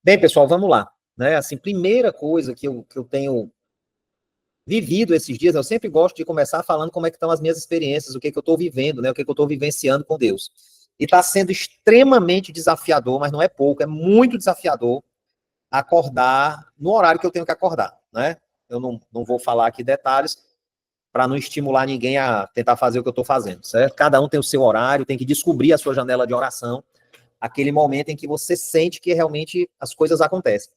Bem, pessoal, vamos lá. Né? Assim, primeira coisa que eu tenho vivido esses dias, eu sempre gosto de começar falando como é que estão as minhas experiências, o que eu estou vivendo, né? O que eu estou vivenciando com Deus. E está sendo extremamente desafiador, mas não é pouco, é muito desafiador acordar no horário que eu tenho que acordar, né? Eu não vou falar aqui detalhes para não estimular ninguém a tentar fazer o que eu estou fazendo, certo? Cada um tem o seu horário, tem que descobrir a sua janela de oração, aquele momento em que você sente que realmente as coisas acontecem.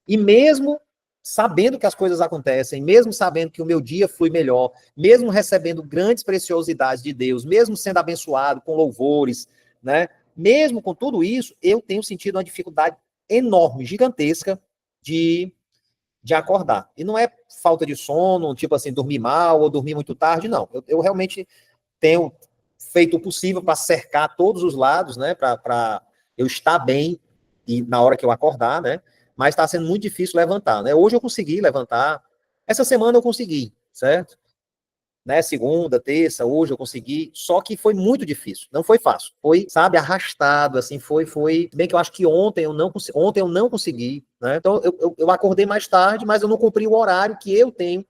E mesmo sabendo que as coisas acontecem, mesmo sabendo que o meu dia foi melhor, mesmo recebendo grandes preciosidades de Deus, mesmo sendo abençoado com louvores, né? Mesmo com tudo isso, eu tenho sentido uma dificuldade enorme, gigantesca de acordar. E não é falta de sono, tipo assim, dormir mal ou dormir muito tarde, não. Eu realmente tenho feito o possível para cercar todos os lados, né? Para eu estar bem e na hora que eu acordar, né? Mas está sendo muito difícil levantar, né? Hoje eu consegui levantar. Essa semana eu consegui, certo? Né? Segunda, terça, hoje eu consegui. Só que foi muito difícil. Não foi fácil. Foi, sabe, arrastado, assim, foi. Bem que eu acho que ontem eu não consegui, né? Então eu acordei mais tarde, mas eu não cumpri o horário que eu tenho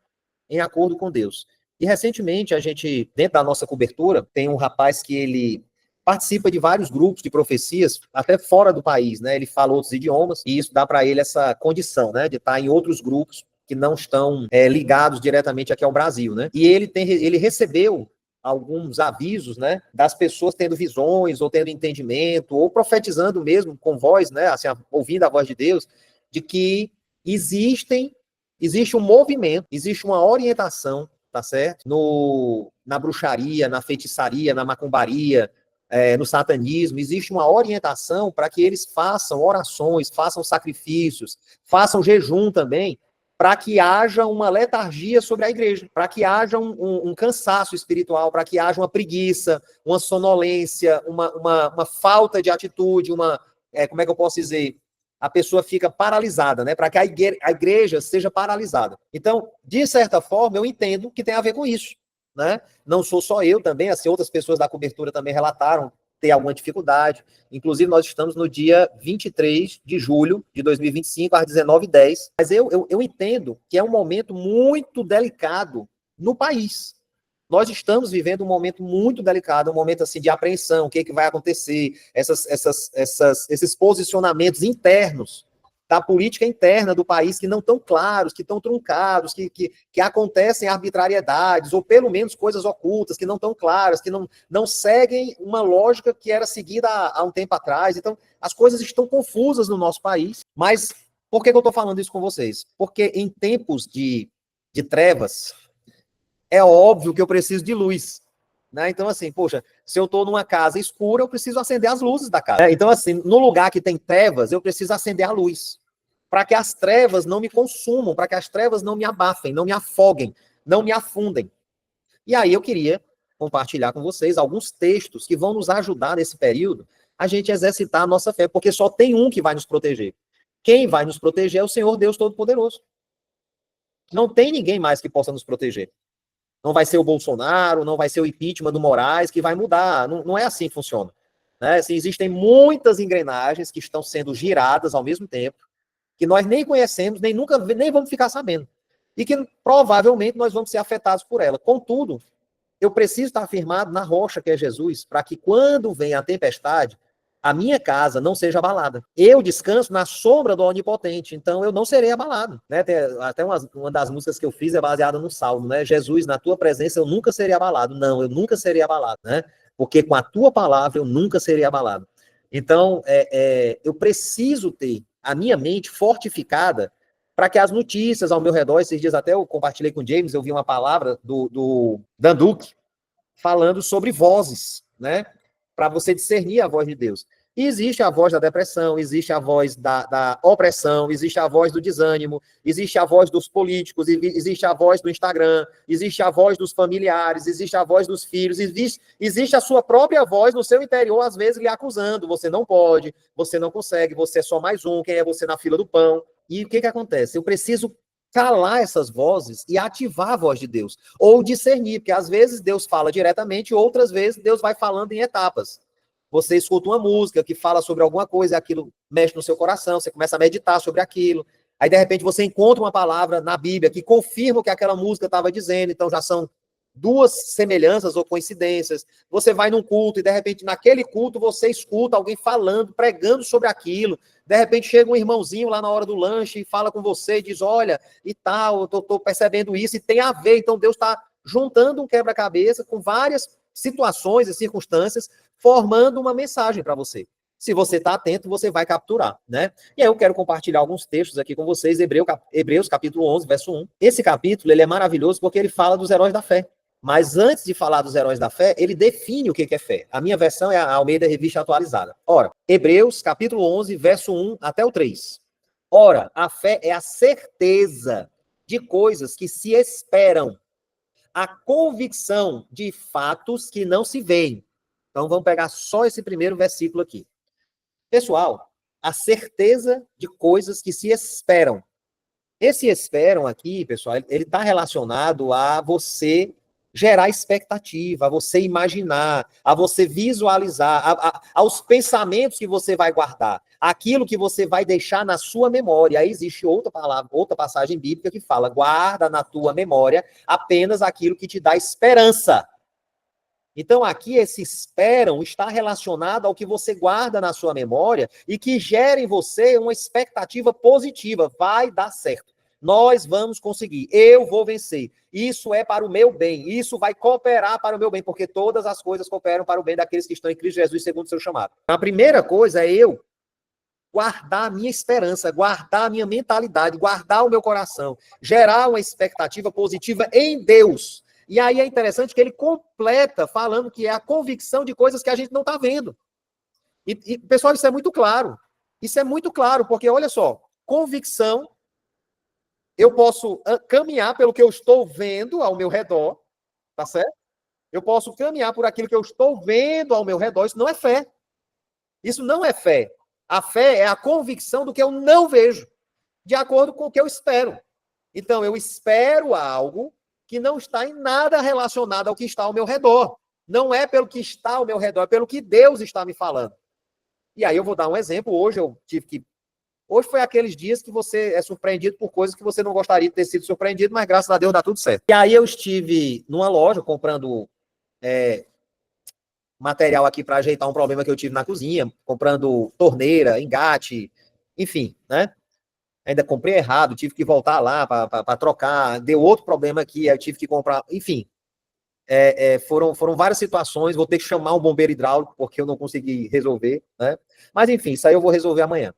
em acordo com Deus. E recentemente, a gente, dentro da nossa cobertura, tem um rapaz que ele participa de vários grupos de profecias, até fora do país, né? Ele fala outros idiomas, e isso dá para ele essa condição, né? De estar em outros grupos que não estão ligados diretamente aqui ao Brasil, né? E ele recebeu alguns avisos, né, das pessoas tendo visões, ou tendo entendimento, ou profetizando mesmo com voz, né, assim, ouvindo a voz de Deus, de que existe um movimento, existe uma orientação, tá certo? Na bruxaria, na feitiçaria, na macumbaria, no satanismo, existe uma orientação para que eles façam orações, façam sacrifícios, façam jejum também, para que haja uma letargia sobre a igreja, para que haja um cansaço espiritual, para que haja uma preguiça, uma sonolência, uma falta de atitude, como é que eu posso dizer? A pessoa fica paralisada, né? Para que a igreja seja paralisada. Então, de certa forma, eu entendo que tem a ver com isso, né? Não sou só eu também, assim, outras pessoas da cobertura também relataram ter alguma dificuldade. Inclusive, nós estamos no dia 23 de julho de 2025, às 19h10. Mas eu entendo que é um momento muito delicado no país. Nós estamos vivendo um momento muito delicado, um momento assim de apreensão, o que, vai acontecer, esses posicionamentos internos da política interna do país que não estão claros, que estão truncados, que acontecem arbitrariedades, ou pelo menos coisas ocultas, que não estão claras, que não seguem uma lógica que era seguida há um tempo atrás. Então, as coisas estão confusas no nosso país. Mas por que eu estou falando isso com vocês? Porque em tempos de trevas, é óbvio que eu preciso de luz. Né? Então, assim, poxa, se eu estou numa casa escura, eu preciso acender as luzes da casa. Então, assim, no lugar que tem trevas, eu preciso acender a luz. Para que as trevas não me consumam, para que as trevas não me abafem, não me afoguem, não me afundem. E aí eu queria compartilhar com vocês alguns textos que vão nos ajudar nesse período a gente exercitar a nossa fé, porque só tem um que vai nos proteger. Quem vai nos proteger é o Senhor Deus Todo-Poderoso. Não tem ninguém mais que possa nos proteger. Não vai ser o Bolsonaro, não vai ser o impeachment do Moraes que vai mudar. Não é assim que funciona. Né? Assim, existem muitas engrenagens que estão sendo giradas ao mesmo tempo, que nós nem conhecemos, nem vamos ficar sabendo. E que provavelmente nós vamos ser afetados por ela. Contudo, eu preciso estar firmado na rocha que é Jesus, para que quando vem a tempestade, a minha casa não seja abalada. Eu descanso na sombra do Onipotente, então eu não serei abalado. Né? Até uma das músicas que eu fiz é baseada no Salmo, né? Jesus, na tua presença eu nunca serei abalado. Não, eu nunca serei abalado, né? Porque com a tua palavra eu nunca serei abalado. Então, eu preciso ter a minha mente fortificada para que as notícias ao meu redor, esses dias até eu compartilhei com o James, eu vi uma palavra do Dan Duque falando sobre vozes, né? Para você discernir a voz de Deus. E existe a voz da depressão, existe a voz da opressão, existe a voz do desânimo, existe a voz dos políticos, existe a voz do Instagram, existe a voz dos familiares, existe a voz dos filhos, existe a sua própria voz no seu interior, às vezes lhe acusando, você não pode, você não consegue, você é só mais um, quem é você na fila do pão? E o que acontece? Eu preciso calar essas vozes e ativar a voz de Deus, ou discernir, porque às vezes Deus fala diretamente, outras vezes Deus vai falando em etapas. você escuta uma música que fala sobre alguma coisa, aquilo mexe no seu coração, você começa a meditar sobre aquilo. Aí, de repente, você encontra uma palavra na Bíblia que confirma o que aquela música estava dizendo. Então, já são duas semelhanças ou coincidências. Você vai num culto e, de repente, naquele culto, você escuta alguém falando, pregando sobre aquilo. De repente, chega um irmãozinho lá na hora do lanche e fala com você e diz, olha, e tal, eu estou percebendo isso, e tem a ver. Então, Deus está juntando um quebra-cabeça com várias situações e circunstâncias, formando uma mensagem para você. Se você está atento, você vai capturar, né? E aí eu quero compartilhar alguns textos aqui com vocês, Hebreus capítulo 11, verso 1. Esse capítulo, ele é maravilhoso porque ele fala dos heróis da fé. Mas antes de falar dos heróis da fé, ele define o que é fé. A minha versão é a Almeida Revista Atualizada. Ora, Hebreus capítulo 11, verso 1 até o 3. Ora, a fé é a certeza de coisas que se esperam, a convicção de fatos que não se veem. Então, vamos pegar só esse primeiro versículo aqui. Pessoal, a certeza de coisas que se esperam. Esse esperam aqui, pessoal, ele está relacionado a você gerar expectativa, a você imaginar, a você visualizar, aos pensamentos que você vai guardar, aquilo que você vai deixar na sua memória. Aí existe outra palavra, outra passagem bíblica que fala, guarda na tua memória apenas aquilo que te dá esperança. Então, aqui, esse esperam está relacionado ao que você guarda na sua memória e que gera em você uma expectativa positiva. Vai dar certo. Nós vamos conseguir. Eu vou vencer. Isso é para o meu bem. Isso vai cooperar para o meu bem, porque todas as coisas cooperam para o bem daqueles que estão em Cristo Jesus, segundo o seu chamado. A primeira coisa é eu guardar a minha esperança, guardar a minha mentalidade, guardar o meu coração, gerar uma expectativa positiva em Deus. E aí é interessante que ele completa falando que é a convicção de coisas que a gente não está vendo. E, pessoal, isso é muito claro. Isso é muito claro, porque, olha só, convicção, eu posso caminhar pelo que eu estou vendo ao meu redor, tá certo? Eu posso caminhar por aquilo que eu estou vendo ao meu redor, isso não é fé. Isso não é fé. A fé é a convicção do que eu não vejo, de acordo com o que eu espero. Então, eu espero algo que não está em nada relacionado ao que está ao meu redor. Não é pelo que está ao meu redor, é pelo que Deus está me falando. E aí eu vou dar um exemplo. Hoje foi aqueles dias que você é surpreendido por coisas que você não gostaria de ter sido surpreendido, mas graças a Deus dá tudo certo. E aí eu estive numa loja comprando material aqui para ajeitar um problema que eu tive na cozinha, comprando torneira, engate, enfim, né? Ainda comprei errado, tive que voltar lá para trocar, deu outro problema aqui, aí eu tive que comprar, enfim. Foram várias situações, vou ter que chamar um bombeiro hidráulico, porque eu não consegui resolver, né? Mas, enfim, isso aí eu vou resolver amanhã.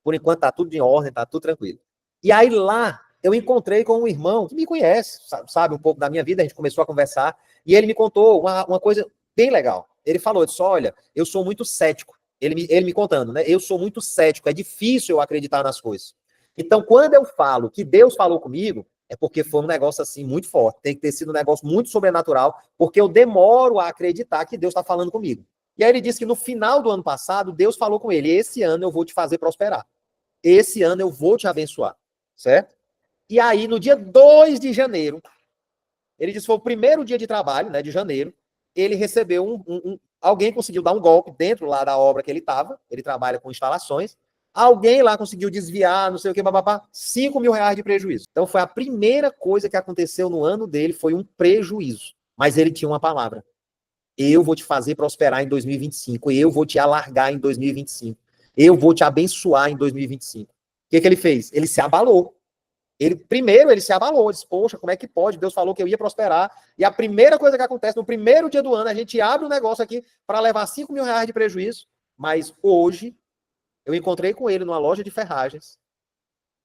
Por enquanto tá tudo em ordem, tá tudo tranquilo. E aí lá, eu encontrei com um irmão que me conhece, sabe um pouco da minha vida, a gente começou a conversar, e ele me contou uma coisa bem legal. Ele falou, disse, olha, eu sou muito cético. Ele me contando, né? Eu sou muito cético, é difícil eu acreditar nas coisas. Então, quando eu falo que Deus falou comigo, é porque foi um negócio assim muito forte. Tem que ter sido um negócio muito sobrenatural, porque eu demoro a acreditar que Deus está falando comigo. E aí ele disse que no final do ano passado, Deus falou com ele, esse ano eu vou te fazer prosperar. Esse ano eu vou te abençoar. Certo? E aí, no dia 2 de janeiro, ele disse que foi o primeiro dia de trabalho, né, de janeiro, ele recebeu alguém conseguiu dar um golpe dentro lá da obra que ele estava, ele trabalha com instalações, alguém lá conseguiu desviar, não sei o que, bababá, R$5.000 de prejuízo. Então foi a primeira coisa que aconteceu no ano dele, foi um prejuízo. Mas ele tinha uma palavra. Eu vou te fazer prosperar em 2025, eu vou te alargar em 2025, eu vou te abençoar em 2025. O que ele fez? Ele se abalou. Primeiro ele se abalou, disse, poxa, como é que pode? Deus falou que eu ia prosperar. E a primeira coisa que acontece, no primeiro dia do ano, a gente abre um negócio aqui para levar R$5.000 de prejuízo. Mas hoje, eu encontrei com ele numa loja de ferragens,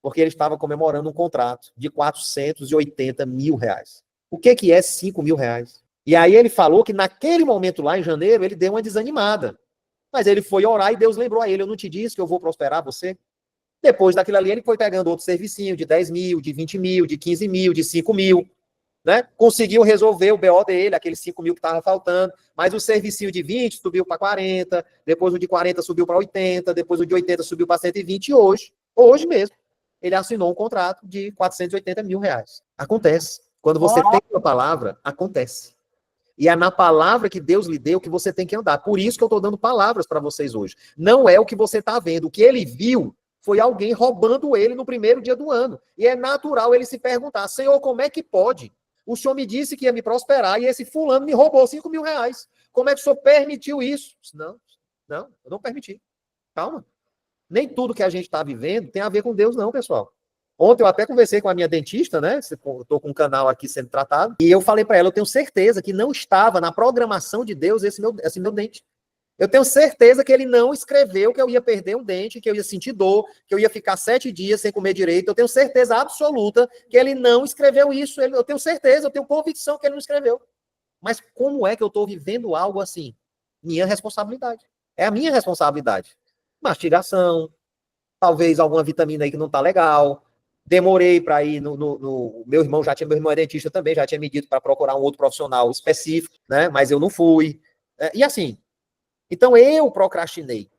porque ele estava comemorando um contrato de R$480.000. O que é R$5.000? E aí ele falou que naquele momento lá, em janeiro, ele deu uma desanimada. Mas ele foi orar e Deus lembrou a ele, eu não te disse que eu vou prosperar você? Depois daquilo ali, ele foi pegando outro servicinho de 10 mil, de 20 mil, de 15 mil, de 5 mil, né? Conseguiu resolver o BO dele, aqueles 5 mil que estava faltando, mas o servicinho de 20 subiu para 40, depois o de 40 subiu para 80, depois o de 80 subiu para 120, e hoje mesmo, ele assinou um contrato de R$480.000. Acontece. Quando você tem uma palavra, acontece. E é na palavra que Deus lhe deu que você tem que andar. Por isso que eu estou dando palavras para vocês hoje. Não é o que você está vendo. O que ele viu foi alguém roubando ele no primeiro dia do ano. E é natural ele se perguntar, Senhor, como é que pode? O Senhor me disse que ia me prosperar e esse fulano me roubou 5.000 reais. Como é que o Senhor permitiu isso? Não, eu não permiti. Calma. Nem tudo que a gente está vivendo tem a ver com Deus, não, pessoal. Ontem eu até conversei com a minha dentista, né? Estou com um canal aqui sendo tratado. E eu falei para ela, eu tenho certeza que não estava na programação de Deus esse meu dente. Eu tenho certeza que ele não escreveu que eu ia perder um dente, que eu ia sentir dor, que eu ia ficar 7 dias sem comer direito. Eu tenho certeza absoluta que ele não escreveu isso. Eu tenho certeza, eu tenho convicção que ele não escreveu. Mas como é que eu estou vivendo algo assim? Minha responsabilidade. É a minha responsabilidade. Mastigação, talvez alguma vitamina aí que não está legal. Demorei para ir meu irmão meu irmão é dentista também, já tinha me dito para procurar um outro profissional específico, né? Mas eu não fui. E assim, então eu procrastinei.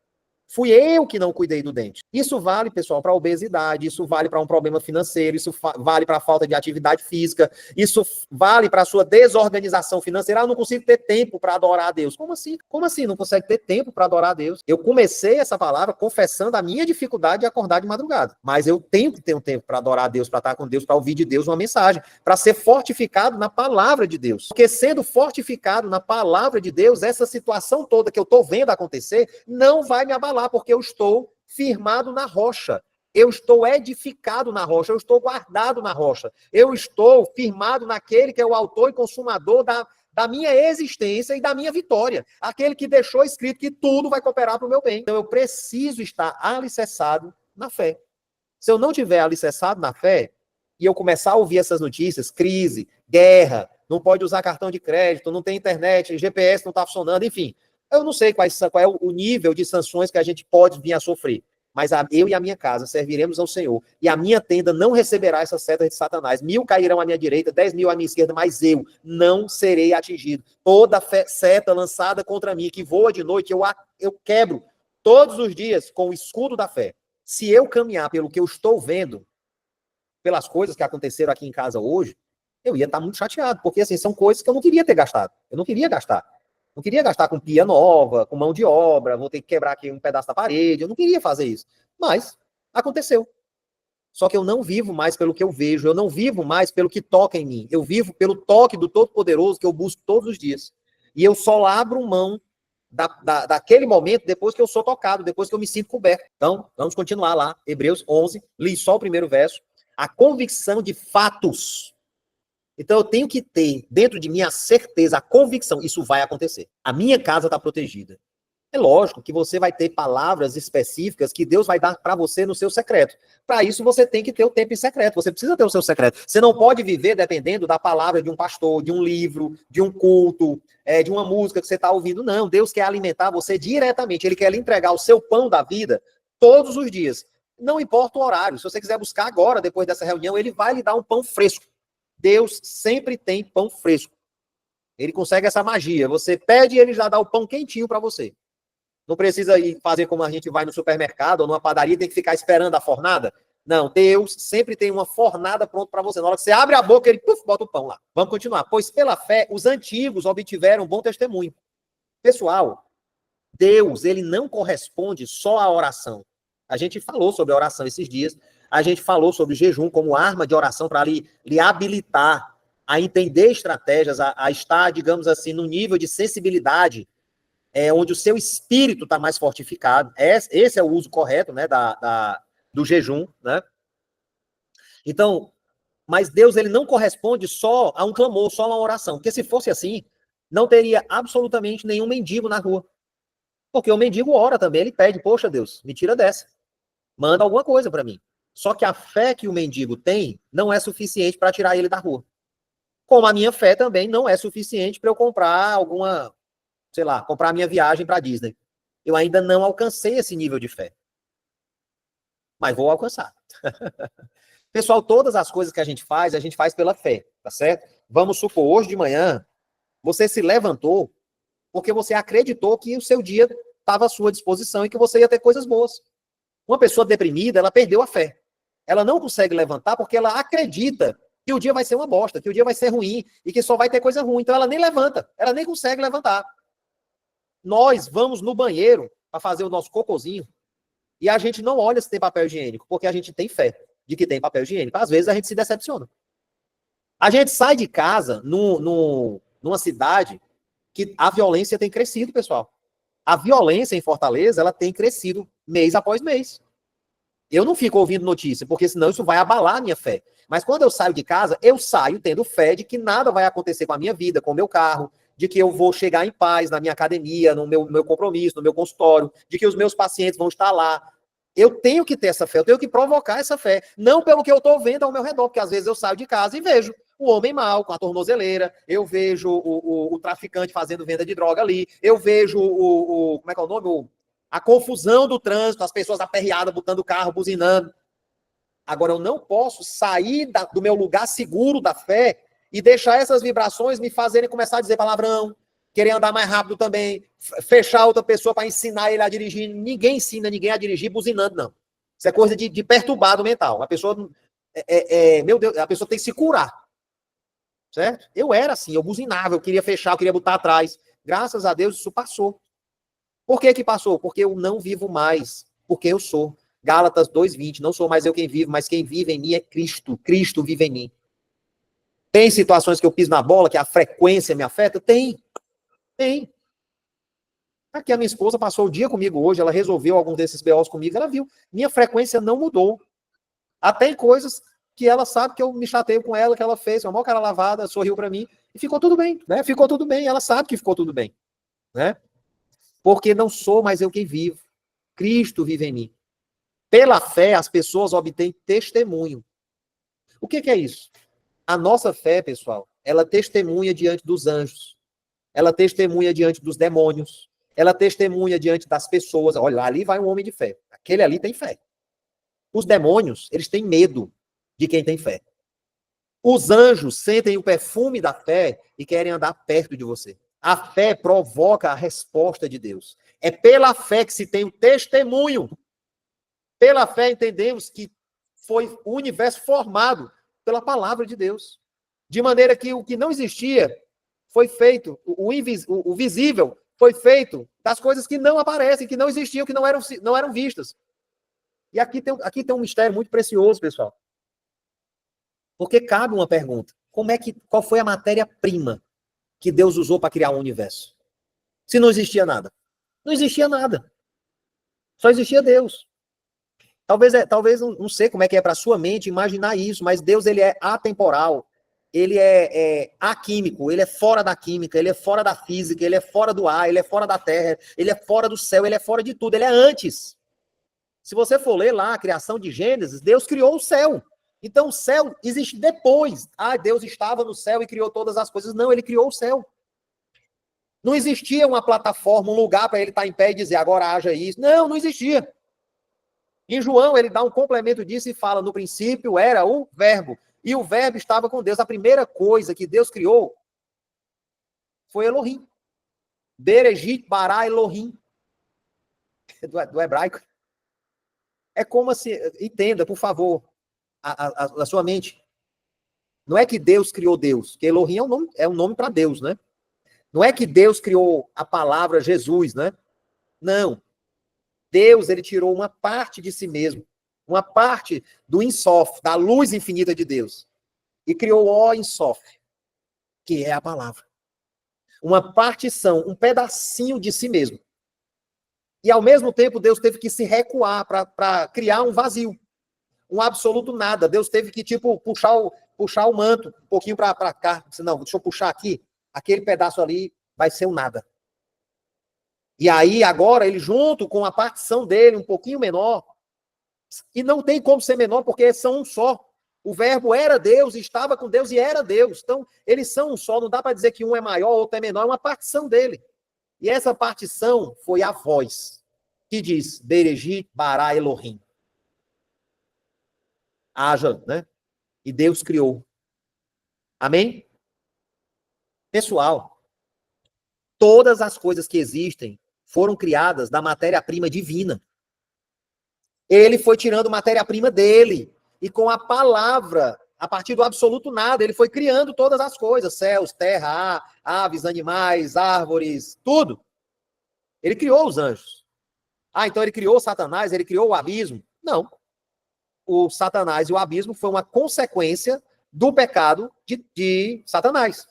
Fui eu que não cuidei do dente. Isso vale, pessoal, para obesidade, isso vale para um problema financeiro, isso vale para a falta de atividade física, isso vale para a sua desorganização financeira. Eu não consigo ter tempo para adorar a Deus. Como assim? Como assim não consegue ter tempo para adorar a Deus? Eu comecei essa palavra confessando a minha dificuldade de acordar de madrugada. Mas eu tenho que ter um tempo para adorar a Deus, para estar com Deus, para ouvir de Deus uma mensagem, para ser fortificado na palavra de Deus. Porque sendo fortificado na palavra de Deus, essa situação toda que eu estou vendo acontecer não vai me abalar, porque eu estou firmado na rocha. Eu estou edificado na rocha, eu estou guardado na rocha. Eu estou firmado naquele que é o autor e consumador da minha existência e da minha vitória. Aquele que deixou escrito que tudo vai cooperar para o meu bem. Então eu preciso estar alicerçado na fé. Se eu não tiver alicerçado na fé, e eu começar a ouvir essas notícias, crise, guerra, não pode usar cartão de crédito, não tem internet, GPS não está funcionando, enfim. Eu não sei qual é o nível de sanções que a gente pode vir a sofrer, mas eu e a minha casa serviremos ao Senhor, e a minha tenda não receberá essa seta de Satanás. 1.000 cairão à minha direita, 10.000 à minha esquerda, mas eu não serei atingido. Toda seta lançada contra mim, que voa de noite, eu quebro todos os dias com o escudo da fé. Se eu caminhar pelo que eu estou vendo, pelas coisas que aconteceram aqui em casa hoje, eu ia estar muito chateado, porque assim, são coisas que eu não queria ter gastado. Eu não queria gastar. Não queria gastar com pia nova, com mão de obra, vou ter que quebrar aqui um pedaço da parede. Eu não queria fazer isso. Mas aconteceu. Só que eu não vivo mais pelo que eu vejo, eu não vivo mais pelo que toca em mim. Eu vivo pelo toque do Todo-Poderoso que eu busco todos os dias. E eu só abro mão daquele momento depois que eu sou tocado, depois que eu me sinto coberto. Então, vamos continuar lá. Hebreus 11, li só o primeiro verso. A convicção de fatos. Então eu tenho que ter dentro de mim a certeza, a convicção, isso vai acontecer. A minha casa está protegida. É lógico que você vai ter palavras específicas que Deus vai dar para você no seu secreto. Para isso você tem que ter o tempo em secreto, você precisa ter o seu secreto. Você não pode viver dependendo da palavra de um pastor, de um livro, de um culto, de uma música que você está ouvindo. Não, Deus quer alimentar você diretamente, Ele quer lhe entregar o seu pão da vida todos os dias. Não importa o horário, se você quiser buscar agora, depois dessa reunião, Ele vai lhe dar um pão fresco. Deus sempre tem pão fresco. Ele consegue essa magia. Você pede e ele já dá o pão quentinho para você. Não precisa ir fazer como a gente vai no supermercado ou numa padaria, tem que ficar esperando a fornada. Não, Deus sempre tem uma fornada pronta para você. Na hora que você abre a boca, ele bota o pão lá. Vamos continuar. Pois pela fé, os antigos obtiveram bom testemunho. Pessoal, Deus, ele não corresponde só à oração. A gente falou sobre a oração esses dias. A gente falou sobre o jejum como arma de oração para lhe habilitar a entender estratégias, a estar, digamos assim, no nível de sensibilidade, onde o seu espírito está mais fortificado. Esse é o uso correto, né, do jejum, né? Então, mas Deus, ele não corresponde só a um clamor, só a uma oração. Porque se fosse assim, não teria absolutamente nenhum mendigo na rua. Porque o mendigo ora também, ele pede, poxa Deus, me tira dessa. Manda alguma coisa para mim. Só que a fé que o mendigo tem não é suficiente para tirar ele da rua. Como a minha fé também não é suficiente para eu comprar alguma, sei lá, comprar a minha viagem para Disney. Eu ainda não alcancei esse nível de fé. Mas vou alcançar. Pessoal, todas as coisas que a gente faz pela fé, tá certo? Vamos supor, hoje de manhã, você se levantou porque você acreditou que o seu dia estava à sua disposição e que você ia ter coisas boas. Uma pessoa deprimida, ela perdeu a fé. Ela não consegue levantar porque ela acredita que o dia vai ser uma bosta, que o dia vai ser ruim e que só vai ter coisa ruim. Então ela nem levanta, ela nem consegue levantar. Nós vamos no banheiro para fazer o nosso cocôzinho e a gente não olha se tem papel higiênico, porque a gente tem fé de que tem papel higiênico. Às vezes a gente se decepciona. A gente sai de casa numa cidade que a violência tem crescido, pessoal. A violência em Fortaleza, ela tem crescido mês após mês. Eu não fico ouvindo notícia, porque senão isso vai abalar a minha fé. Mas quando eu saio de casa, eu saio tendo fé de que nada vai acontecer com a minha vida, com o meu carro, de que eu vou chegar em paz na minha academia, no meu compromisso, no meu consultório, de que os meus pacientes vão estar lá. Eu tenho que ter essa fé, eu tenho que provocar essa fé. Não pelo que eu estou vendo ao meu redor, porque às vezes eu saio de casa e vejo o homem mau com a tornozeleira, eu vejo o traficante fazendo venda de droga ali, eu vejo como é que é o nome? A confusão do trânsito, as pessoas aperreadas, botando o carro, buzinando. Agora, eu não posso sair do meu lugar seguro da fé e deixar essas vibrações me fazerem começar a dizer palavrão, querer andar mais rápido também, fechar outra pessoa para ensinar ele a dirigir. Ninguém ensina ninguém a dirigir buzinando, não. Isso é coisa de perturbado mental. A pessoa, meu Deus, a pessoa tem que se curar. Certo? Eu era assim, eu buzinava, eu queria fechar, eu queria botar atrás. Graças a Deus, isso passou. Por que que passou? Porque eu não vivo mais, porque eu sou. Gálatas 2:20, não sou mais eu quem vivo, mas quem vive em mim é Cristo. Cristo vive em mim. Tem situações que eu piso na bola, que a frequência me afeta? Tem. Tem. Aqui a minha esposa passou o dia comigo hoje, ela resolveu algum desses BOs comigo, ela viu. Minha frequência não mudou. Até em coisas que ela sabe que eu me chateio com ela, que ela fez, uma maior cara lavada, sorriu para mim, e ficou tudo bem, né? Ficou tudo bem, ela sabe que ficou tudo bem, né? Porque não sou mais eu quem vivo. Cristo vive em mim. Pela fé, as pessoas obtêm testemunho. O que é isso? A nossa fé, pessoal, ela testemunha diante dos anjos. Ela testemunha diante dos demônios. Ela testemunha diante das pessoas. Olha, ali vai um homem de fé. Aquele ali tem fé. Os demônios, eles têm medo de quem tem fé. Os anjos sentem o perfume da fé e querem andar perto de você. A fé provoca a resposta de Deus. É pela fé que se tem o testemunho. Pela fé entendemos que foi o universo formado pela palavra de Deus. De maneira que o que não existia foi feito, o visível foi feito das coisas que não aparecem, que não existiam, que não eram vistas. E aqui tem um mistério muito precioso, pessoal. Porque cabe uma pergunta. Qual foi a matéria-prima que Deus usou para criar o universo? Se não existia nada. Não existia nada. Só existia Deus. Talvez não sei como é que é para sua mente imaginar isso, mas Deus, ele é atemporal, ele é aquímico, ele é fora da química, ele é fora da física, ele é fora do ar, ele é fora da terra, ele é fora do céu, ele é fora de tudo, ele é antes. Se você for ler lá a criação de Gênesis, Deus criou o céu. Então o céu existe depois. Deus estava no céu e criou todas as coisas. Não, ele criou o céu. Não existia uma plataforma, um lugar para ele estar em pé e dizer, agora haja isso. Não, não existia. Em João, ele dá um complemento disso e fala, no princípio era o verbo. E o verbo estava com Deus. A primeira coisa que Deus criou foi Elohim. Berejit bara Elohim. Do hebraico. É como se... Entenda, por favor, a sua mente. Não é que Deus criou Deus, que Elohim é um nome para Deus, né? Não é que Deus criou a palavra Jesus, né? Não. Deus, ele tirou uma parte de si mesmo, uma parte do Insof, da luz infinita de Deus, e criou o Insof, que é a palavra. Uma partição, um pedacinho de si mesmo. E, ao mesmo tempo, Deus teve que se recuar para criar um vazio, um absoluto nada. Deus teve que, puxar o manto um pouquinho para cá. Não, deixa eu puxar aqui. Aquele pedaço ali vai ser um nada. E aí, agora, ele junto com a partição dele, um pouquinho menor, e não tem como ser menor, porque são um só. O verbo era Deus, estava com Deus e era Deus. Então, eles são um só, não dá para dizer que um é maior, outro é menor, é uma partição dele. E essa partição foi a voz, que diz, Berejit bara Elohim. Haja, né? E Deus criou. Amém? Pessoal, todas as coisas que existem foram criadas da matéria-prima divina. Ele foi tirando matéria-prima dele. E com a palavra, A partir do absoluto nada, ele foi criando todas as coisas, céus, terra, aves, animais, árvores, tudo. Ele criou os anjos. Então ele criou Satanás, ele criou o abismo? Não. O Satanás e o abismo foi uma consequência do pecado de Satanás.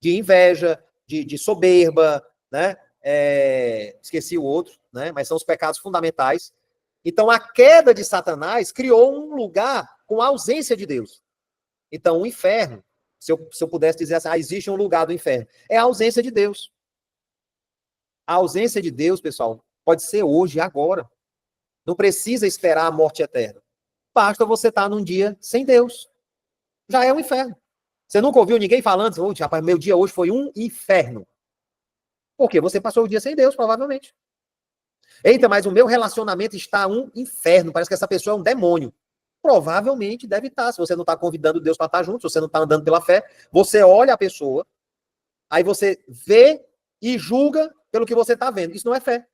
De inveja, de soberba, né? Esqueci o outro, né? Mas são os pecados fundamentais. Então a queda de Satanás criou um lugar com a ausência de Deus. Então o inferno, se eu pudesse dizer assim, existe um lugar do inferno, é a ausência de Deus. A ausência de Deus, pessoal, pode ser hoje, agora. Não precisa esperar a morte eterna. Basta você estar num dia sem Deus. Já é um inferno. Você nunca ouviu ninguém falando, rapaz, meu dia hoje foi um inferno. Porque você passou o dia sem Deus, provavelmente. Eita, mas o meu relacionamento está um inferno. Parece que essa pessoa é um demônio. Provavelmente deve estar. Se você não está convidando Deus para estar junto, se você não está andando pela fé, você olha a pessoa, aí você vê e julga pelo que você está vendo. Isso não é fé.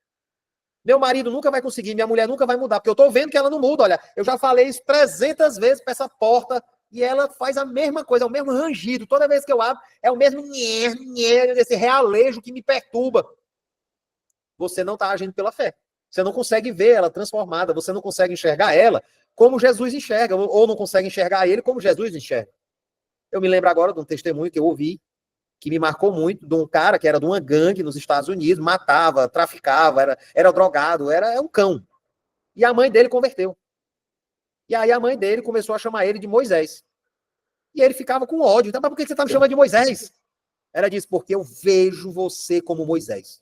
Meu marido nunca vai conseguir, minha mulher nunca vai mudar, porque eu estou vendo que ela não muda. Olha, eu já falei isso 300 vezes para essa porta e ela faz a mesma coisa, é o mesmo rangido. Toda vez que eu abro, é o mesmo esse realejo que me perturba. Você não está agindo pela fé. Você não consegue ver ela transformada, você não consegue enxergar ela como Jesus enxerga, ou não consegue enxergar ele como Jesus enxerga. Eu me lembro agora de um testemunho que eu ouvi, que me marcou muito, de um cara que era de uma gangue nos Estados Unidos, matava, traficava, era drogado, era um cão. E a mãe dele converteu. E aí a mãe dele começou a chamar ele de Moisés. E ele ficava com ódio. Então, mas por que você está me chamando de Moisés? Ela disse, porque eu vejo você como Moisés.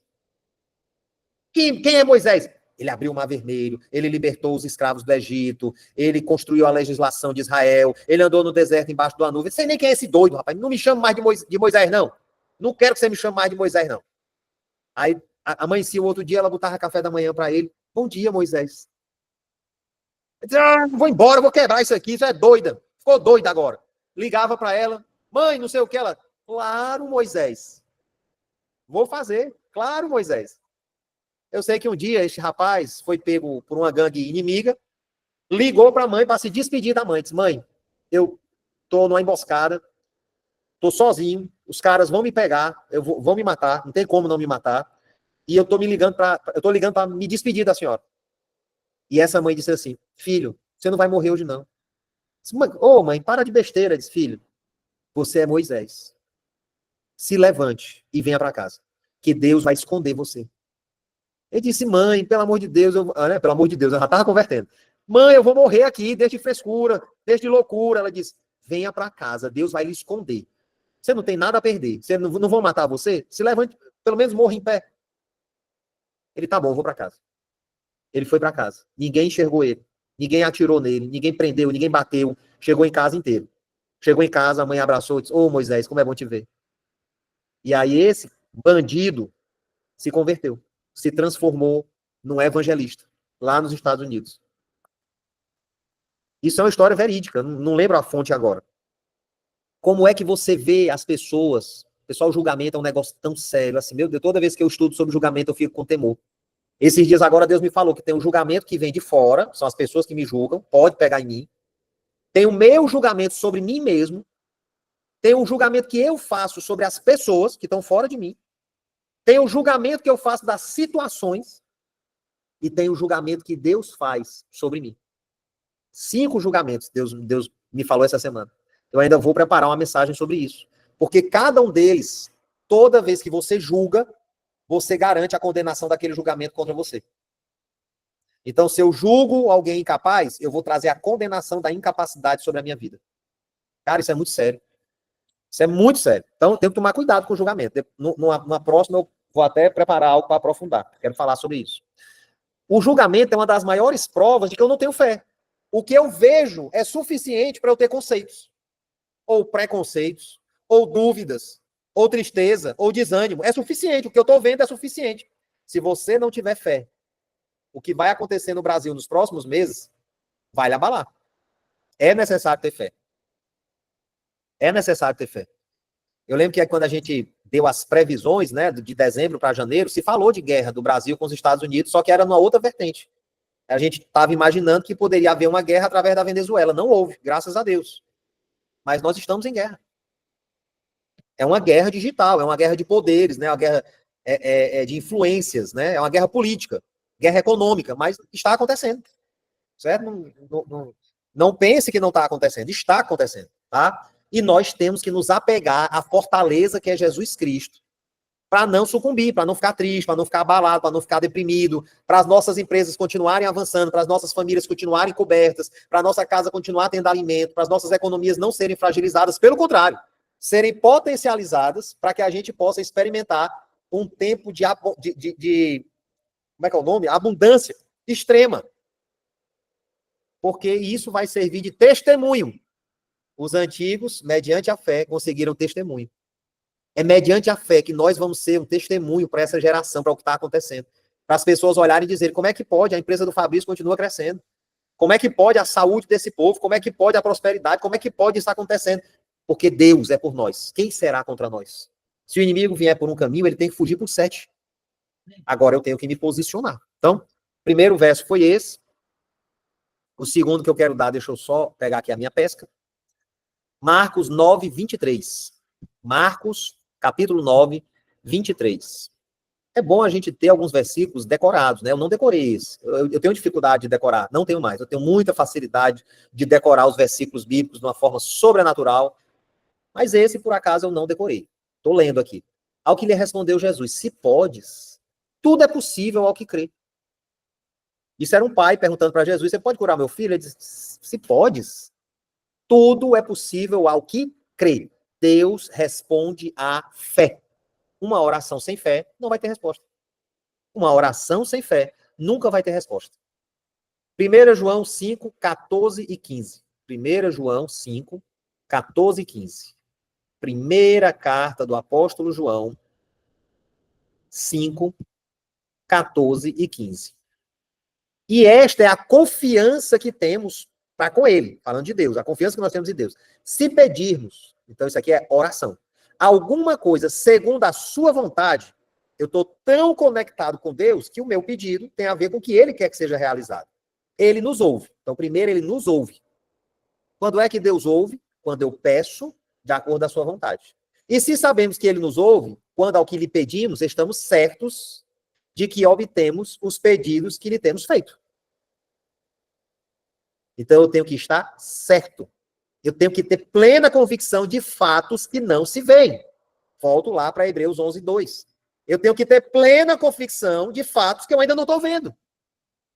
Quem é Moisés? Ele abriu o Mar Vermelho, ele libertou os escravos do Egito, ele construiu a legislação de Israel, ele andou no deserto embaixo da nuvem. Não sei nem quem é esse doido, rapaz. Não me chame mais de Moisés, não. Não quero que você me chame mais de Moisés, não. Aí amanhecia o outro dia, ela botava café da manhã para ele. Bom dia, Moisés. Ele disse, vou embora, vou quebrar isso aqui, isso é doida. Ficou doida agora. Ligava para ela, mãe, não sei o que, ela. Claro, Moisés. Vou fazer. Claro, Moisés. Eu sei que um dia este rapaz foi pego por uma gangue inimiga, ligou para a mãe para se despedir da mãe. Disse, mãe, eu tô numa emboscada, tô sozinho, os caras vão me pegar, vão me matar, não tem como não me matar, e eu tô ligando para me despedir da senhora. E essa mãe disse assim, filho, você não vai morrer hoje não. Mãe, para de besteira, disse, filho, você é Moisés. Se levante e venha para casa, que Deus vai esconder você. Ele disse, mãe, pelo amor de Deus, pelo amor de Deus, eu já estava convertendo. Mãe, eu vou morrer aqui, deixe de frescura, deixe de loucura. Ela disse, venha para casa, Deus vai lhe esconder. Você não tem nada a perder. Você não vão matar você? Se levante, pelo menos morra em pé. Ele, tá bom, eu vou para casa. Ele foi para casa. Ninguém enxergou ele. Ninguém atirou nele, ninguém prendeu, ninguém bateu. Chegou em casa inteiro. Chegou em casa, a mãe abraçou e disse, Moisés, como é bom te ver. E aí esse bandido se converteu. Se transformou num evangelista, lá nos Estados Unidos. Isso é uma história verídica, não lembro a fonte agora. Como é que você vê as pessoas? Pessoal, o julgamento é um negócio tão sério, assim, meu Deus, toda vez que eu estudo sobre julgamento eu fico com temor. Esses dias agora Deus me falou que tem um julgamento que vem de fora, são as pessoas que me julgam, pode pegar em mim. Tem o meu julgamento sobre mim mesmo, tem um julgamento que eu faço sobre as pessoas que estão fora de mim, tem o julgamento que eu faço das situações e tem o julgamento que Deus faz sobre mim. 5 julgamentos Deus me falou essa semana. Eu ainda vou preparar uma mensagem sobre isso. Porque cada um deles, toda vez que você julga, você garante a condenação daquele julgamento contra você. Então, se eu julgo alguém incapaz, eu vou trazer a condenação da incapacidade sobre a minha vida. Cara, isso é muito sério. Isso é muito sério. Então, eu tenho que tomar cuidado com o julgamento. Numa próxima, eu vou até preparar algo para aprofundar. Quero falar sobre isso. O julgamento é uma das maiores provas de que eu não tenho fé. O que eu vejo é suficiente para eu ter conceitos, ou preconceitos, ou dúvidas, ou tristeza, ou desânimo. É suficiente. O que eu estou vendo é suficiente. Se você não tiver fé, o que vai acontecer no Brasil nos próximos meses vai lhe abalar. É necessário ter fé. É necessário ter fé. Eu lembro que quando a gente deu as previsões, né, de dezembro para janeiro, se falou de guerra do Brasil com os Estados Unidos, só que era numa outra vertente. A gente estava imaginando que poderia haver uma guerra através da Venezuela. Não houve, graças a Deus. mas nós estamos em guerra. É uma guerra digital, é uma guerra de poderes, né? É uma guerra de influências, né? É uma guerra política, guerra econômica, mas está acontecendo, certo? Não pense que não está acontecendo, está acontecendo, tá? E nós temos que nos apegar à fortaleza que é Jesus Cristo, para não sucumbir, para não ficar triste, para não ficar abalado, para não ficar deprimido, para as nossas empresas continuarem avançando, para as nossas famílias continuarem cobertas, para a nossa casa continuar tendo alimento, para as nossas economias não serem fragilizadas, pelo contrário, serem potencializadas para que a gente possa experimentar um tempo de como é que é o nome? Abundância extrema. Porque isso vai servir de testemunho. Os antigos, mediante a fé, conseguiram testemunho. É mediante a fé que nós vamos ser um testemunho para essa geração, para o que está acontecendo. Para as pessoas olharem e dizerem como é que pode, a empresa do Fabrício continua crescendo. Como é que pode a saúde desse povo? Como é que pode a prosperidade? Como é que pode isso acontecendo? Porque Deus é por nós. Quem será contra nós? Se o inimigo vier por um caminho, ele tem que fugir por 7. Agora eu tenho que me posicionar. Então, primeiro verso foi esse. O segundo que eu quero dar, deixa eu só pegar aqui a minha pesca. Marcos 9, 23. Marcos, capítulo 9, 23. É bom a gente ter alguns versículos decorados, né? Eu não decorei esse. Eu tenho dificuldade de decorar, não tenho mais. Eu tenho muita facilidade de decorar os versículos bíblicos de uma forma sobrenatural. Mas esse, por acaso, eu não decorei. Estou lendo aqui. Ao que lhe respondeu Jesus: se podes, tudo é possível ao que crê. Isso era um pai perguntando para Jesus: você pode curar meu filho? Ele disse: se podes, tudo é possível ao que crê. Deus responde à fé. Uma oração sem fé não vai ter resposta. Uma oração sem fé nunca vai ter resposta. 1 João 5, 14 e 15. 1 João 5, 14 e 15. Primeira carta do apóstolo João 5, 14 e 15. E esta é a confiança que temos para com ele, falando de Deus, a confiança que nós temos em Deus. Se pedirmos, então isso aqui é oração, alguma coisa segundo a sua vontade, eu estou tão conectado com Deus que o meu pedido tem a ver com o que ele quer que seja realizado. Ele nos ouve. Então, primeiro, ele nos ouve. Quando é que Deus ouve? Quando eu peço de acordo com a sua vontade. E se sabemos que ele nos ouve, quando ao que lhe pedimos, estamos certos de que obtemos os pedidos que lhe temos feito. Então, eu tenho que estar certo. Eu tenho que ter plena convicção de fatos que não se veem. Volto lá para Hebreus 11, 2. Eu tenho que ter plena convicção de fatos que eu ainda não estou vendo.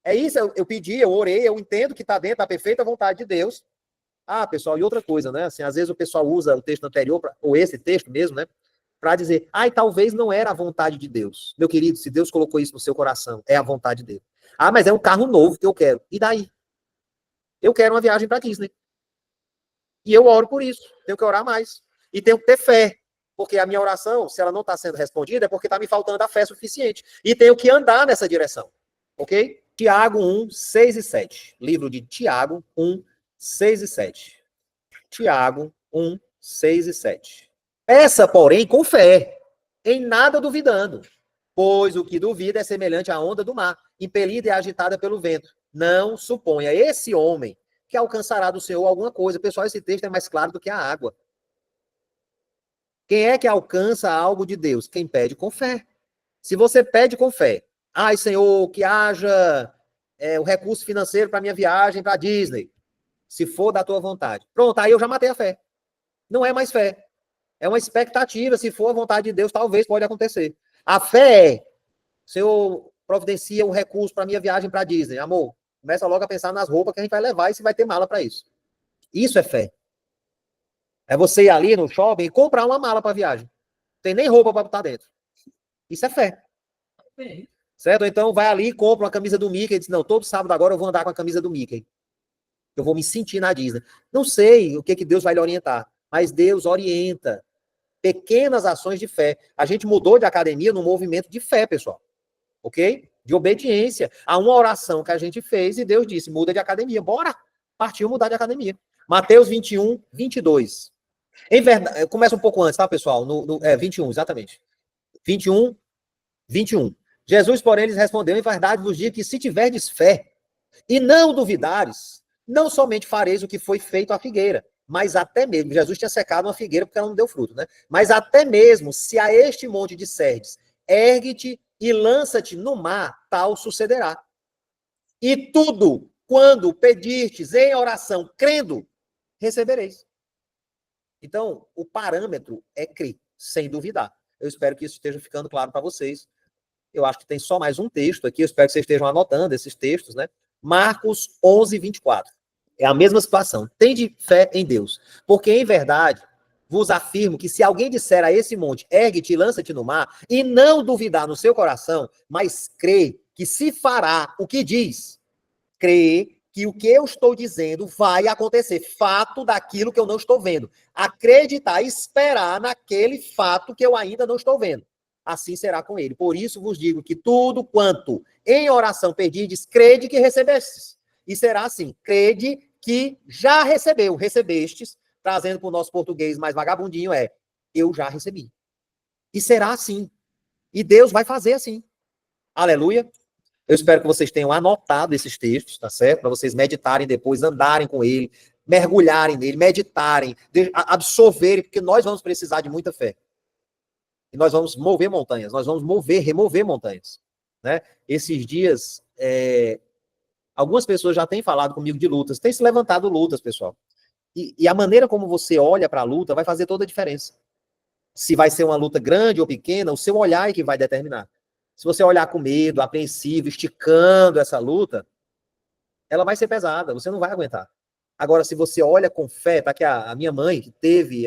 É isso, eu pedi, eu orei, eu entendo que está dentro da perfeita vontade de Deus. Ah, pessoal, e outra coisa, né? Assim, às vezes o pessoal usa o texto anterior, ou esse texto mesmo, né? Para dizer, talvez não era a vontade de Deus. Meu querido, se Deus colocou isso no seu coração, é a vontade dele. Ah, mas é um carro novo que eu quero. E daí? Eu quero uma viagem para Disney. E eu oro por isso. Tenho que orar mais. E tenho que ter fé. Porque a minha oração, se ela não está sendo respondida, é porque está me faltando a fé suficiente. E tenho que andar nessa direção. Ok? Tiago 1, 6 e 7. Livro de Tiago 1, 6 e 7. Tiago 1, 6 e 7. Peça, porém, com fé, em nada duvidando. Pois o que duvida é semelhante à onda do mar, impelida e agitada pelo vento. Não suponha esse homem que alcançará do Senhor alguma coisa. Pessoal, esse texto é mais claro do que a água. Quem é que alcança algo de Deus? Quem pede com fé. Se você pede com fé, Senhor, que haja o recurso financeiro para minha viagem para Disney, se for da tua vontade. Pronto, aí eu já matei a fé. Não é mais fé. É uma expectativa. Se for a vontade de Deus, talvez pode acontecer. A fé é, Senhor, providencia um recurso para minha viagem para Disney. Amor, começa logo a pensar nas roupas que a gente vai levar e se vai ter mala para isso. Isso é fé. É você ir ali no shopping e comprar uma mala para viagem. Não tem nem roupa para botar dentro. Isso é fé. Certo? Então vai ali e compra uma camisa do Mickey e diz, não, todo sábado agora eu vou andar com a camisa do Mickey. Eu vou me sentir na Disney. Não sei o que Deus vai lhe orientar, mas Deus orienta pequenas ações de fé. A gente mudou de academia num movimento de fé, pessoal. Ok? De obediência a uma oração que a gente fez e Deus disse, muda de academia. Bora! Partiu mudar de academia. Mateus 21, 22. Em verdade, começa um pouco antes, tá, pessoal? 21, exatamente. 21, 21. Jesus, porém, lhes respondeu, em verdade vos digo que se tiverdes fé e não duvidares, não somente fareis o que foi feito à figueira, mas até mesmo, Jesus tinha secado uma figueira porque ela não deu fruto, né? Mas até mesmo, se a este monte disserdes, ergue-te e lança-te no mar, tal sucederá. E tudo, quando pedirtes em oração, crendo, recebereis. Então, o parâmetro é crer, sem duvidar. Eu espero que isso esteja ficando claro para vocês. Eu acho que tem só mais um texto aqui, eu espero que vocês estejam anotando esses textos, né? Marcos 11, 24. É a mesma situação. Tende fé em Deus. Porque, em verdade, vos afirmo que se alguém disser a esse monte, ergue-te e lança-te no mar, e não duvidar no seu coração, mas crê que se fará o que diz, crê que o que eu estou dizendo vai acontecer, fato daquilo que eu não estou vendo. Acreditar, esperar naquele fato que eu ainda não estou vendo. Assim será com ele. Por isso vos digo que tudo quanto em oração pedirdes, crede que recebestes. E será assim, crede que já recebeu, recebestes, trazendo para o nosso português mais vagabundinho, eu já recebi. E será assim. E Deus vai fazer assim. Aleluia. Eu espero que vocês tenham anotado esses textos, tá certo? Para vocês meditarem depois, andarem com ele, mergulharem nele, meditarem, absorverem, porque nós vamos precisar de muita fé. E nós vamos mover montanhas, nós vamos remover montanhas. Né? Esses dias, algumas pessoas já têm falado comigo de lutas, têm se levantado lutas, pessoal. E a maneira como você olha para a luta vai fazer toda a diferença. Se vai ser uma luta grande ou pequena, o seu olhar é que vai determinar. Se você olhar com medo, apreensivo, esticando essa luta, ela vai ser pesada, você não vai aguentar. Agora, se você olha com fé, tá aqui a minha mãe, que teve,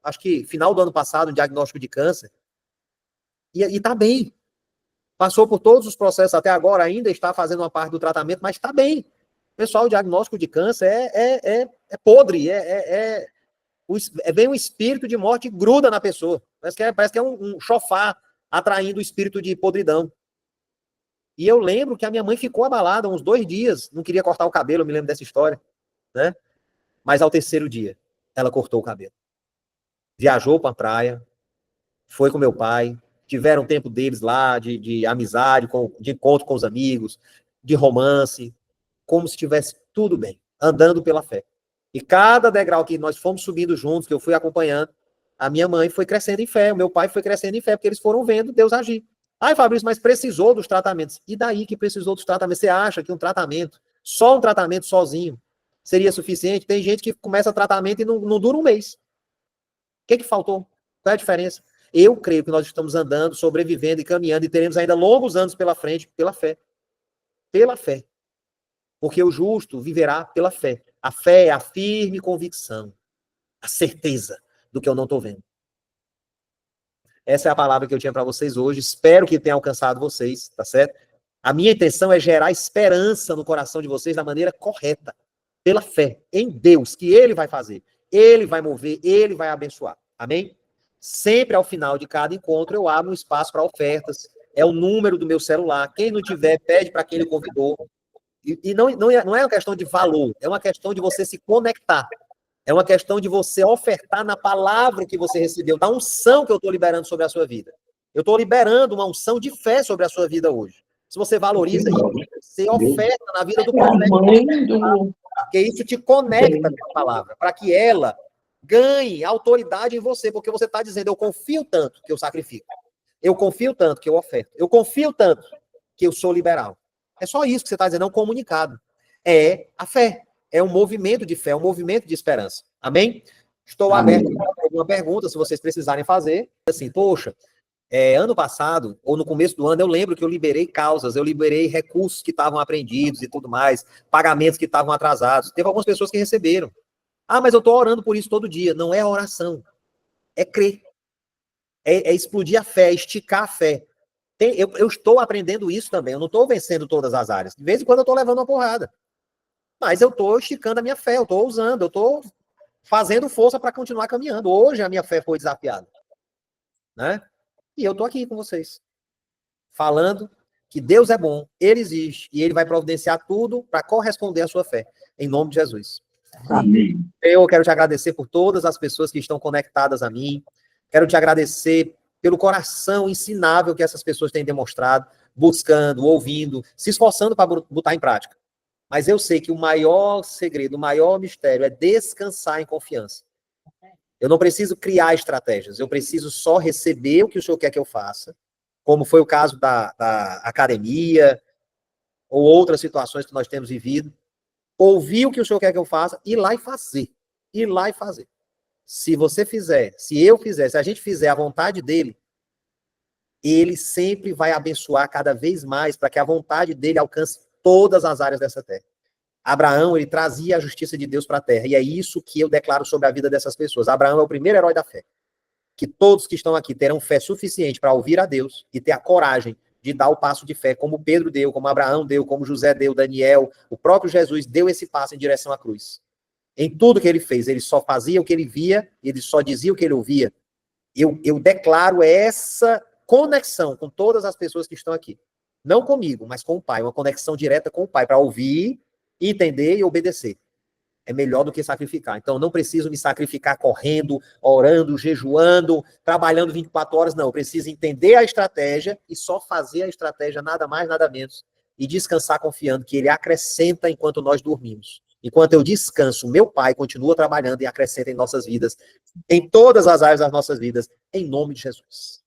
acho que final do ano passado, um diagnóstico de câncer, e tá bem. Passou por todos os processos até agora, ainda está fazendo uma parte do tratamento, mas está bem. Pessoal, o diagnóstico de câncer é podre, vem um espírito de morte e gruda na pessoa. Parece que é um chofar atraindo o espírito de podridão. E eu lembro que a minha mãe ficou abalada uns 2 dias, não queria cortar o cabelo, eu me lembro dessa história, né? Mas ao terceiro dia, ela cortou o cabelo. Viajou para a praia, foi com meu pai, tiveram tempo deles lá, de amizade, de encontro com os amigos, de romance, como se tivesse tudo bem, andando pela fé. E cada degrau que nós fomos subindo juntos, que eu fui acompanhando, a minha mãe foi crescendo em fé, o meu pai foi crescendo em fé, porque eles foram vendo Deus agir. Ai, Fabrício, mas precisou dos tratamentos. E daí que precisou dos tratamentos? Você acha que um tratamento, só um tratamento sozinho, seria suficiente? Tem gente que começa tratamento e não dura um mês. O que faltou? Qual é a diferença? Eu creio que nós estamos andando, sobrevivendo e caminhando e teremos ainda longos anos pela frente, pela fé. Pela fé. Porque o justo viverá pela fé. A fé é a firme convicção, a certeza do que eu não estou vendo. Essa é a palavra que eu tinha para vocês hoje. Espero que tenha alcançado vocês, tá certo? A minha intenção é gerar esperança no coração de vocês da maneira correta, pela fé em Deus, que Ele vai fazer. Ele vai mover, Ele vai abençoar. Amém? Sempre ao final de cada encontro eu abro um espaço para ofertas. É o número do meu celular. Quem não tiver, pede para quem ele convidou. E não é uma questão de valor, é uma questão de você se conectar. É uma questão de você ofertar na palavra que você recebeu, da unção que eu estou liberando sobre a sua vida. Eu estou liberando uma unção de fé sobre a sua vida hoje. Se você valoriza isso, você oferta na vida do profeta, porque isso te conecta com a palavra, para que ela ganhe autoridade em você, porque você está dizendo, eu confio tanto que eu sacrifico. Eu confio tanto que eu oferto. Eu confio tanto que eu sou liberal. É só isso que você está dizendo, é um comunicado. É a fé. É um movimento de fé, um movimento de esperança. Amém? Estou aberto para alguma pergunta, se vocês precisarem fazer. Assim, poxa, ano passado, ou no começo do ano, eu lembro que eu liberei causas, eu liberei recursos que estavam apreendidos e tudo mais, pagamentos que estavam atrasados. Teve algumas pessoas que receberam. Ah, mas eu estou orando por isso todo dia. Não é oração. É crer. É explodir a fé, é esticar a fé. Eu estou aprendendo isso também. Eu não estou vencendo todas as áreas. De vez em quando eu estou levando uma porrada. Mas eu estou esticando a minha fé, eu estou usando, eu estou fazendo força para continuar caminhando. Hoje a minha fé foi desafiada. Né? E eu estou aqui com vocês. Falando que Deus é bom, Ele existe, e Ele vai providenciar tudo para corresponder à sua fé. Em nome de Jesus. Amém. Eu quero te agradecer por todas as pessoas que estão conectadas a mim. Quero te agradecer pelo coração ensinável que essas pessoas têm demonstrado, buscando, ouvindo, se esforçando para botar em prática. Mas eu sei que o maior segredo, o maior mistério é descansar em confiança. Eu não preciso criar estratégias, eu preciso só receber o que o Senhor quer que eu faça, como foi o caso da academia, ou outras situações que nós temos vivido. Ouvir o que o Senhor quer que eu faça, ir lá e fazer. Ir lá e fazer. Se você fizer, se eu fizer, se a gente fizer a vontade dele, ele sempre vai abençoar cada vez mais para que a vontade dele alcance todas as áreas dessa terra. Abraão, ele trazia a justiça de Deus para a terra, e é isso que eu declaro sobre a vida dessas pessoas. Abraão é o primeiro herói da fé. Que todos que estão aqui terão fé suficiente para ouvir a Deus e ter a coragem de dar o passo de fé, como Pedro deu, como Abraão deu, como José deu, Daniel, o próprio Jesus deu esse passo em direção à cruz. Em tudo que ele fez, ele só fazia o que ele via, ele só dizia o que ele ouvia. Eu declaro essa conexão com todas as pessoas que estão aqui. Não comigo, mas com o Pai, uma conexão direta com o Pai, para ouvir, entender e obedecer. É melhor do que sacrificar. Então, eu não preciso me sacrificar correndo, orando, jejuando, trabalhando 24 horas, não. Eu preciso entender a estratégia e só fazer a estratégia, nada mais, nada menos. E descansar confiando que ele acrescenta enquanto nós dormimos. Enquanto eu descanso, meu Pai continua trabalhando e acrescenta em nossas vidas, em todas as áreas das nossas vidas, em nome de Jesus.